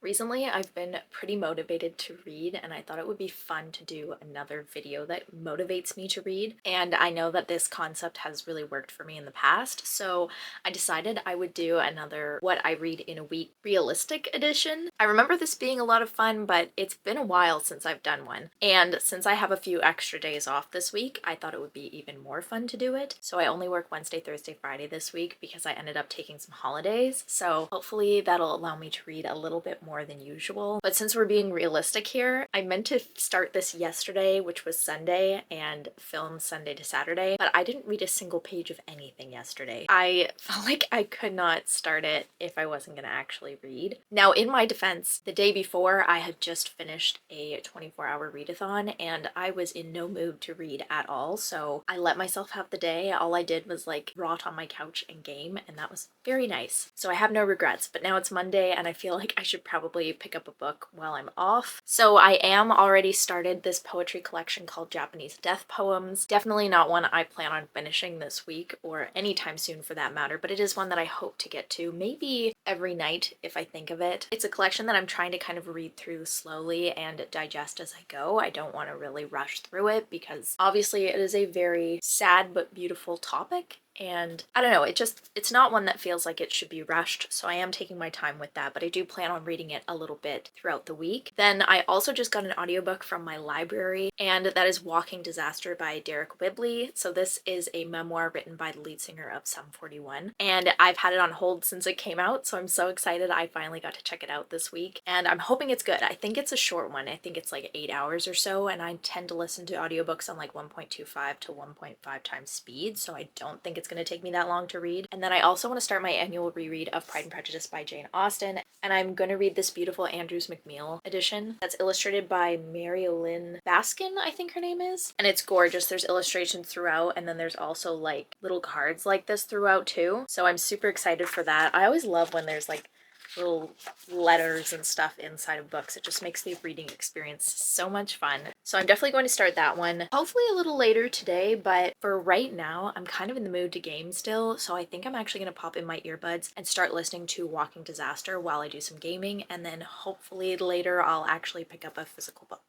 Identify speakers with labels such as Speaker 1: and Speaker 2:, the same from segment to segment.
Speaker 1: Recently, I've been pretty motivated to read, and I thought it would be fun to do another video that motivates me to read. And I know that this concept has really worked for me in the past, so I decided I would do another What I Read in a Week realistic edition. I remember this being a lot of fun, but it's been a while since I've done one. And since I have a few extra days off this week, I thought it would be even more fun to do it. So I only work Wednesday, Thursday, Friday this week because I ended up taking some holidays. So hopefully that'll allow me to read a little bit more than usual. But since we're being realistic here, I meant to start this yesterday, which was Sunday, and film Sunday to Saturday, but I didn't read a single page of anything yesterday. I felt like I could not start it if I wasn't gonna actually read. Now, in my defense, the day before I had just finished a 24-hour readathon and I was in no mood to read at all, so I let myself have the day. All I did was like rot on my couch and game, and that was very nice. So I have no regrets, but now it's Monday and I feel like I should probably pick up a book while I'm off. So I am already started this poetry collection called Japanese Death Poems. Definitely not one I plan on finishing this week or anytime soon for that matter, but it is one that I hope to get to maybe every night if I think of it. It's a collection that I'm trying to kind of read through slowly and digest as I go. I don't want to really rush through it because obviously it is a very sad but beautiful topic. And I don't know, it's not one that feels like it should be rushed, so I am taking my time with that, but I do plan on reading it a little bit throughout the week. Then I also just got an audiobook from my library, and that is Walking Disaster by Derek Whibley. So this is a memoir written by the lead singer of Sum 41, and I've had it on hold since it came out, so I'm so excited I finally got to check it out this week, and I'm hoping it's good. I think it's a short one. I think it's like 8 hours or so, and I tend to listen to audiobooks on like 1.25 to 1.5 times speed, so I don't think it's going to take me that long to read. And then I also want to start my annual reread of Pride and Prejudice by Jane Austen, and I'm going to read this beautiful Andrews McMeel edition that's illustrated by Mary Lynn Baskin, I think her name is. And it's gorgeous. There's illustrations throughout, and then there's also like little cards like this throughout too. So I'm super excited for that. I always love when there's like little letters and stuff inside of books. It just makes the reading experience so much fun. So I'm definitely going to start that one, hopefully a little later today, but for right now, I'm kind of in the mood to game still, so I think I'm actually going to pop in my earbuds and start listening to Walking Disaster while I do some gaming, and then hopefully later I'll actually pick up a physical book.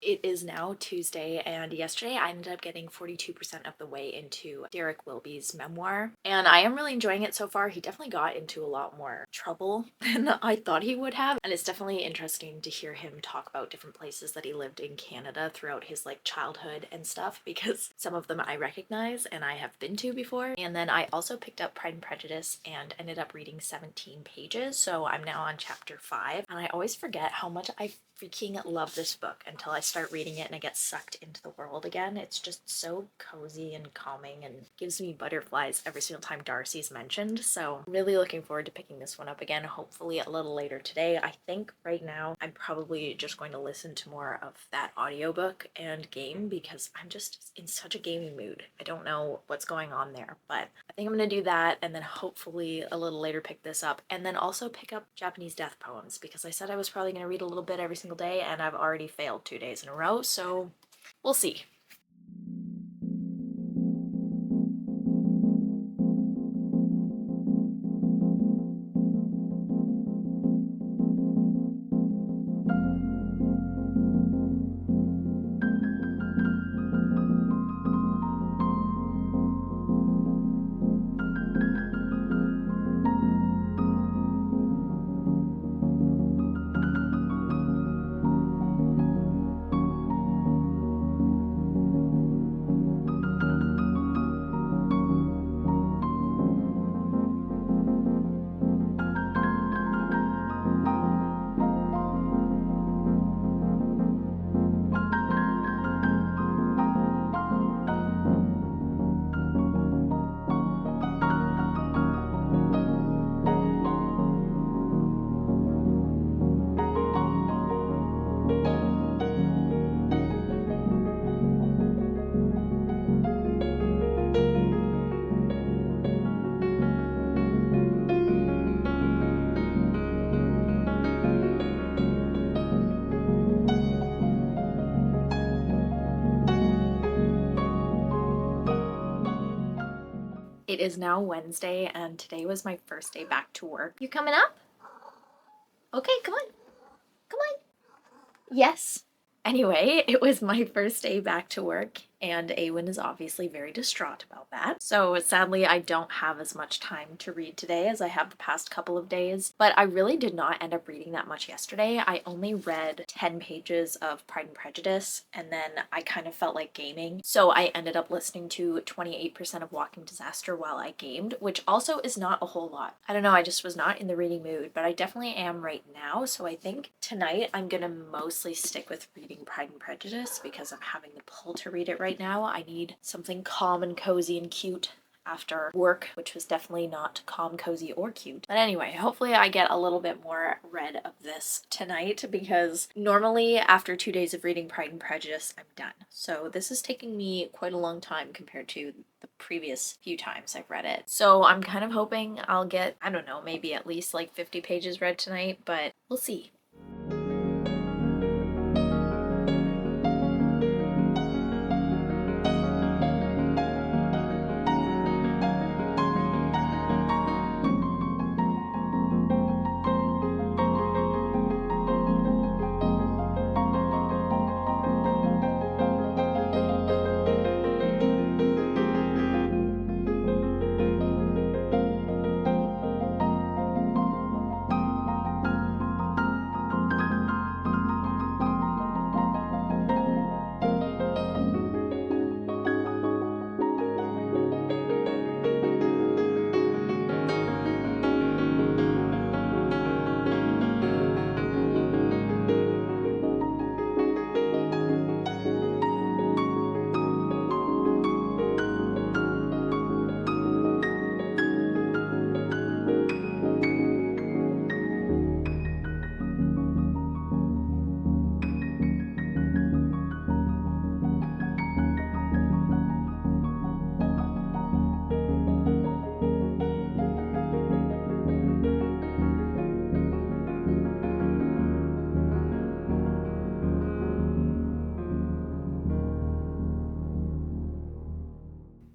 Speaker 1: It is now Tuesday, and yesterday I ended up getting 42% of the way into Derek Wilby's memoir, and I am really enjoying it so far. He definitely got into a lot more trouble than I thought he would have, and it's definitely interesting to hear him talk about different places that he lived in Canada throughout his like childhood and stuff, because some of them I recognize and I have been to before. And then I also picked up Pride and Prejudice and ended up reading 17 pages, so I'm now on chapter 5, and I always forget how much I freaking love this book until I start reading it and I get sucked into the world again. It's just so cozy and calming and gives me butterflies every single time Darcy's mentioned. So really looking forward to picking this one up again, hopefully a little later today. I think right now I'm probably just going to listen to more of that audiobook and game because I'm just in such a gaming mood. I don't know what's going on there, but I think I'm gonna do that and then hopefully a little later pick this up and then also pick up Japanese death poems because I said I was probably gonna read a little bit every single day and I've already failed 2 days in a row, so we'll see. It is now Wednesday and today was my first day back to work. You coming up? Okay, come on. Come on. Yes. Anyway, it was my first day back to work, and Awen is obviously very distraught about that. So sadly, I don't have as much time to read today as I have the past couple of days, but I really did not end up reading that much yesterday. I only read 10 pages of Pride and Prejudice, and then I kind of felt like gaming. So I ended up listening to 28% of Walking Disaster while I gamed, which also is not a whole lot. I don't know, I just was not in the reading mood, but I definitely am right now. So I think tonight I'm gonna mostly stick with reading Pride and Prejudice because I'm having the pull to read it right now. I need something calm and cozy and cute after work, which was definitely not calm, cozy, or cute. But anyway, hopefully I get a little bit more read of this tonight because normally after 2 days of reading Pride and Prejudice, I'm done. So this is taking me quite a long time compared to the previous few times I've read it. So I'm kind of hoping I'll get, I don't know, maybe at least like 50 pages read tonight, but we'll see.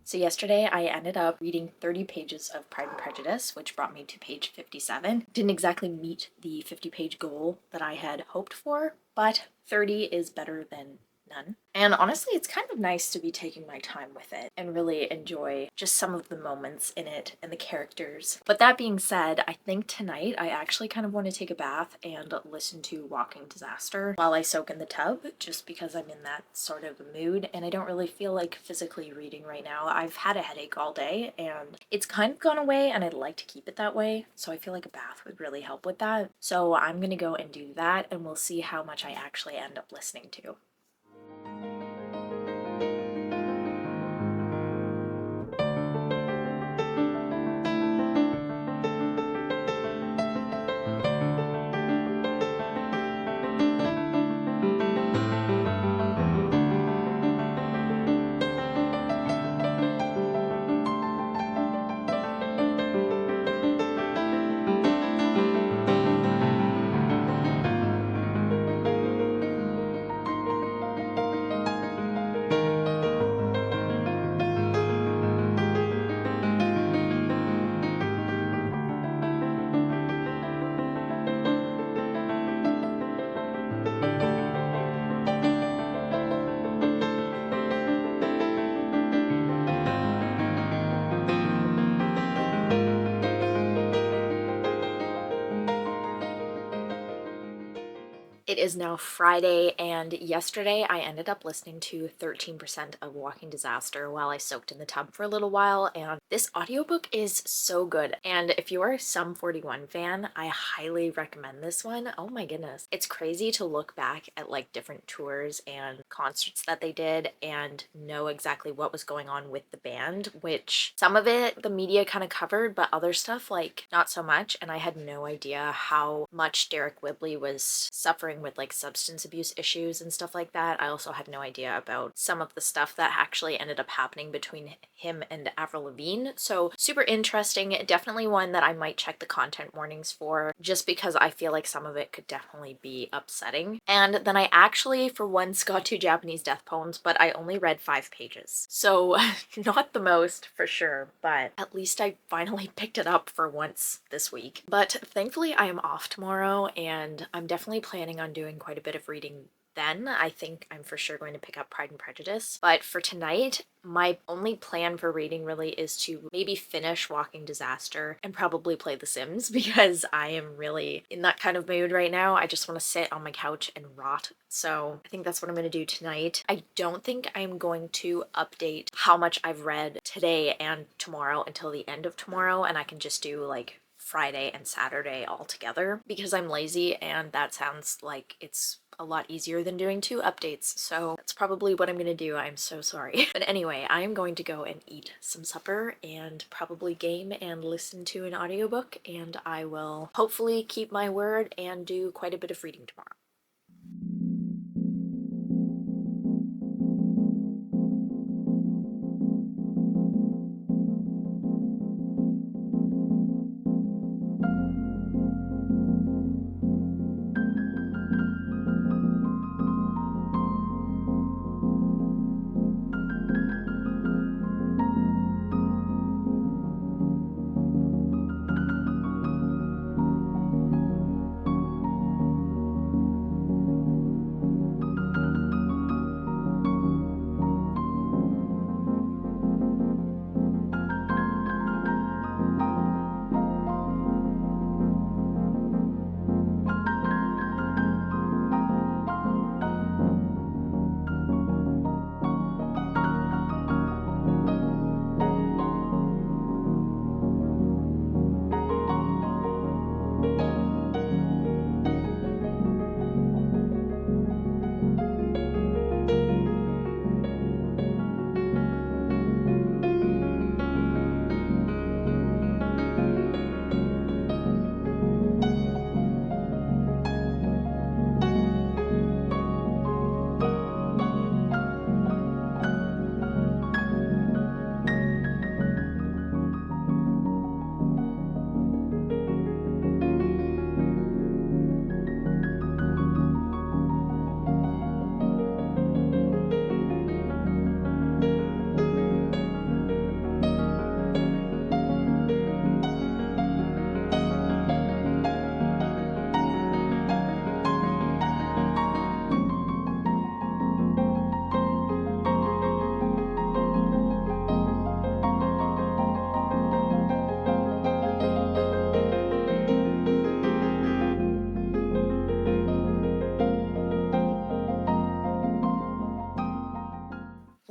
Speaker 1: So yesterday I ended up reading 30 pages of Pride and Prejudice, which brought me to page 57. Didn't exactly meet the 50-page goal that I had hoped for, but 30 is better than none. And honestly, it's kind of nice to be taking my time with it and really enjoy just some of the moments in it and the characters. But that being said, I think tonight I actually kind of want to take a bath and listen to Walking Disaster while I soak in the tub, just because I'm in that sort of mood and I don't really feel like physically reading right now. I've had a headache all day and it's kind of gone away and I'd like to keep it that way. So I feel like a bath would really help with that. So I'm gonna go and do that and we'll see how much I actually end up listening to. It is now Friday, and yesterday I ended up listening to 13% of Walking Disaster while I soaked in the tub for a little while, and this audiobook is so good. And if you are a Sum 41 fan, I highly recommend this one. Oh my goodness. It's crazy to look back at like different tours and concerts that they did and know exactly what was going on with the band, which some of it the media kind of covered, but other stuff like not so much. And I had no idea how much Derek Whibley was suffering with like substance abuse issues and stuff like that. I also had no idea about some of the stuff that actually ended up happening between him and Avril Lavigne. So super interesting. Definitely one that I might check the content warnings for, just because I feel like some of it could definitely be upsetting. And then I actually for once got to Japanese death poems, but I only read 5 pages. So not the most for sure, but at least I finally picked it up for once this week. But thankfully I am off tomorrow and I'm definitely planning on doing quite a bit of reading then. I think I'm for sure going to pick up Pride and Prejudice. But for tonight, my only plan for reading really is to maybe finish Walking Disaster and probably play The Sims because I am really in that kind of mood right now. I just want to sit on my couch and rot. So I think that's what I'm going to do tonight. I don't think I'm going to update how much I've read today and tomorrow until the end of tomorrow, and I can just do like Friday and Saturday all together because I'm lazy and that sounds like it's a lot easier than doing 2 updates. So that's probably what I'm gonna do. I'm so sorry. But anyway, I am going to go and eat some supper and probably game and listen to an audiobook, and I will hopefully keep my word and do quite a bit of reading tomorrow.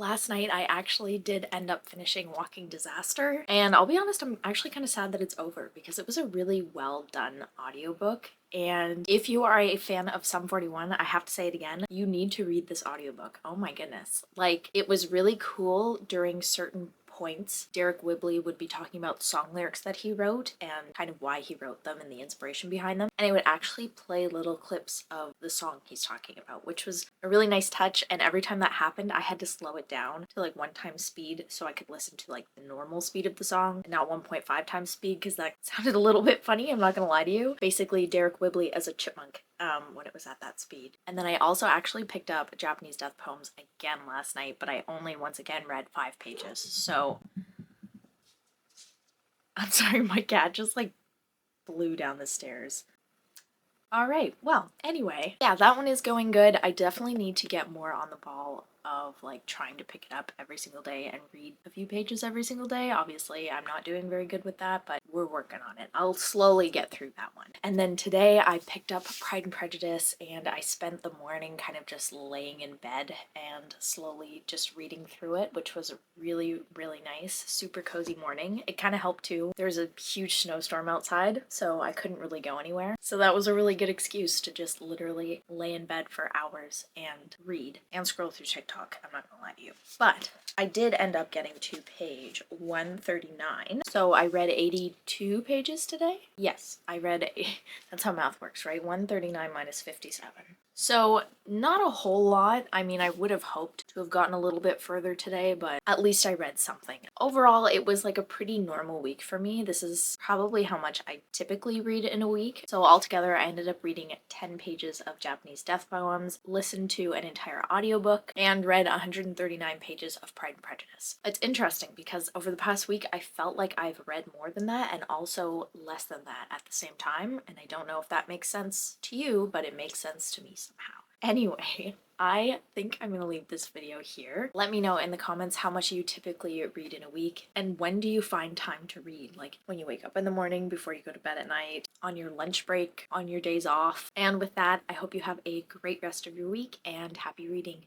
Speaker 1: Last night I actually did end up finishing Walking Disaster, and I'll be honest, I'm actually kind of sad that it's over because it was a really well done audiobook. And if you are a fan of Sum 41, I have to say it again, you need to read this audiobook. Oh my goodness. Like, it was really cool during certain points. Derek Whibley would be talking about the song lyrics that he wrote and kind of why he wrote them and the inspiration behind them. And it would actually play little clips of the song he's talking about, which was a really nice touch. And every time that happened, I had to slow it down to like 1x speed so I could listen to like the normal speed of the song and not 1.5x speed because that sounded a little bit funny, I'm not gonna lie to you. Basically, Derek Whibley as a chipmunk when it was at that speed. And then I also actually picked up Japanese death poems again last night, but I only once again read 5 pages. So I'm sorry, my cat just like flew down the stairs. All right, well, anyway, yeah, that one is going good. I definitely need to get more on the ball of like trying to pick it up every single day and read a few pages every single day. Obviously, I'm not doing very good with that, but we're working on it. I'll slowly get through that one. And then today I picked up Pride and Prejudice and I spent the morning kind of just laying in bed and slowly just reading through it, which was a really, really nice, super cozy morning. It kind of helped too. There's a huge snowstorm outside, so I couldn't really go anywhere. So that was a really good excuse to just literally lay in bed for hours and read and scroll through TikTok. I'm not gonna lie to you. But I did end up getting to page 139. So I read 82 pages today. Yes, I read, that's how math works, right? 139 minus 57. So not a whole lot. I mean, I would have hoped to have gotten a little bit further today, but at least I read something. Overall, it was like a pretty normal week for me. This is probably how much I typically read in a week. So altogether, I ended up reading 10 pages of Japanese death poems, listened to an entire audiobook, and read 139 pages of Pride and Prejudice. It's interesting because over the past week, I felt like I've read more than that and also less than that at the same time. And I don't know if that makes sense to you, but it makes sense to me somehow. Anyway, I think I'm gonna leave this video here. Let me know in the comments how much you typically read in a week and when do you find time to read? Like when you wake up in the morning, before you go to bed at night, on your lunch break, on your days off. And with that, I hope you have a great rest of your week and happy reading.